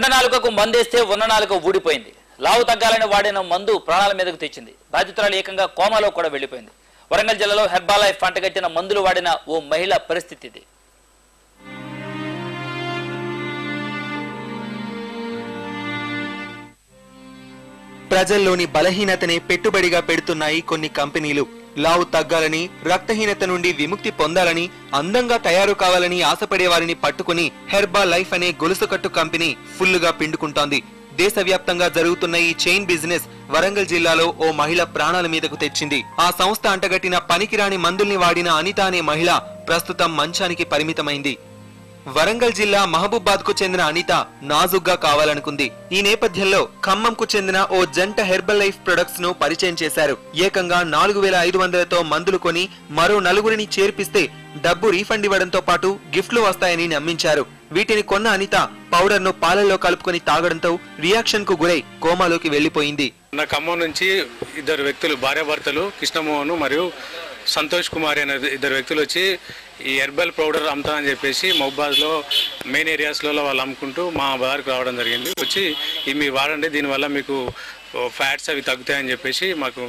కొండ నాలుకకు మందేస్తే ఉన్న నాలుక ఊడిపోయింది. లావు తగ్గాలని వాడిన మందు ప్రాణాల మీదకు తెచ్చింది. బాధితురాలు ఏకంగా కోమాలో కూడా వెళ్లిపోయింది. వరంగల్ జిల్లాలో హెర్బాలైఫ్ పంటగట్టిన మందులు వాడిన ఓ మహిళ పరిస్థితి ఇది. ప్రజల్లోని బలహీనతనే పెట్టుబడిగా పెడుతున్నాయి కొన్ని కంపెనీలు. లావు తగ్గాలని, రక్తహీనత నుండి విముక్తి పొందాలని, అందంగా తయారు కావాలని ఆశపడే వారిని పట్టుకుని హెర్బాలైఫ్ అనే గొలుసుకట్టు కంపెనీ ఫుల్లుగా పిండుకుంటోంది. దేశవ్యాప్తంగా జరుగుతున్న ఈ చైన్ బిజినెస్ వరంగల్ జిల్లాలో ఓ మహిళ ప్రాణాల మీదకు తెచ్చింది. ఆ సంస్థ అంటగట్టిన పనికిరాని మందుల్ని వాడిన అనిత అనే మహిళ ప్రస్తుతం మంచానికి పరిమితమైంది. వరంగల్ జిల్లా మహబూబాద్ కు చెందిన అనిత నాజుగ్గా కావాలనుకుంది. ఈ నేపథ్యంలో ఖమ్మంకు చెందిన ఓ జంట హెర్బలైఫ్ ప్రొడక్ట్స్ ను పరిచయం చేశారు. ఏకంగా 4500తో మందులు కొని మరో నలుగురిని చేర్పిస్తే డబ్బు రీఫండ్ ఇవ్వడంతో పాటు గిఫ్ట్లు వస్తాయని నమ్మించారు. వీటిని కొన్న అనిత పౌడర్ ను పాలల్లో కలుపుకొని తాగడంతో రియాక్షన్ కు గురై కోమాలోకి వెళ్లిపోయింది. ఖమ్మం నుంచి ఇద్దరు వ్యక్తులు, భార్యాభర్తలు కృష్ణమోహన్ మరియు సంతోష్ కుమార్ అనే ఇద్దరు వ్యక్తులు వచ్చి ఈ హెర్బల్ పౌడర్ అమ్ముతా అని చెప్పేసి మహబూబాద్లో మెయిన్ ఏరియాస్లలో వాళ్ళు అమ్ముకుంటూ మా బజార్కి రావడం జరిగింది. వచ్చి ఇవి మీరు వాడండి, దీనివల్ల మీకు ఫ్యాట్స్ అవి తగ్గుతాయని చెప్పేసి మాకు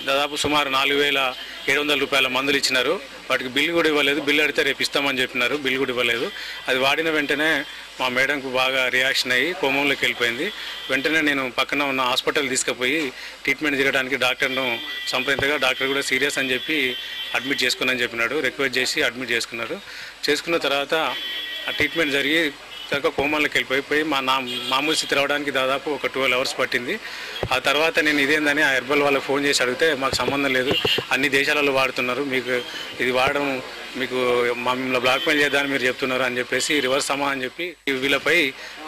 దాదాపు సుమారు 4700 రూపాయల మందులు ఇచ్చినారు. వాటికి బిల్లు కూడా ఇవ్వలేదు. బిల్లు అడిగితే రేపు ఇస్తామని చెప్పినారు. బిల్లు కూడా ఇవ్వలేదు. అది వాడిన వెంటనే మా మేడంకు బాగా రియాక్షన్ అయ్యి కోమంలోకి వెళ్ళిపోయింది. వెంటనే నేను పక్కన ఉన్న హాస్పిటల్ తీసుకుపోయి ట్రీట్మెంట్ చేయడానికి డాక్టర్ను సంప్రదించగా డాక్టర్ కూడా సీరియస్ అని చెప్పి అడ్మిట్ చేసుకుని చెప్పినాడు. రిక్వెస్ట్ చేసి అడ్మిట్ చేసుకున్నారు. చేసుకున్న తర్వాత ఆ ట్రీట్మెంట్ జరిగి కనుక కోమాలోకి వెళ్ళిపోయి మామూలు స్థితి రావడానికి దాదాపు ఒక 12 అవర్స్ పట్టింది. ఆ తర్వాత నేను ఇదేందని ఆ హెర్బల్ వాళ్ళకి ఫోన్ చేసి అడిగితే మాకు సంబంధం లేదు, అన్ని దేశాలలో వాడుతున్నారు, మీకు ఇది వాడడం మీకు మమ్మల్ని బ్లాక్మెయిల్ చేద్దామని మీరు చెప్తున్నారు అని చెప్పేసి రివర్స్ అమ్మా అని చెప్పి వీళ్ళపై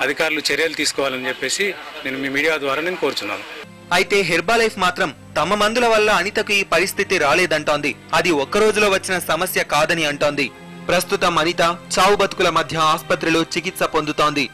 అధికారులు చర్యలు తీసుకోవాలని చెప్పేసి నేను మీ మీడియా ద్వారా నేను కోరుచున్నాను. అయితే హెర్బాలైఫ్ మాత్రం తమ మందుల వల్ల అనితకు ఈ పరిస్థితి రాలేదంటోంది. అది ఒక్క రోజులో వచ్చిన సమస్య కాదని అంటోంది. ప్రస్తుతం అనిత చావు బతుకుల మధ్య ఆసుపత్రిలో చికిత్స పొందుతోంది.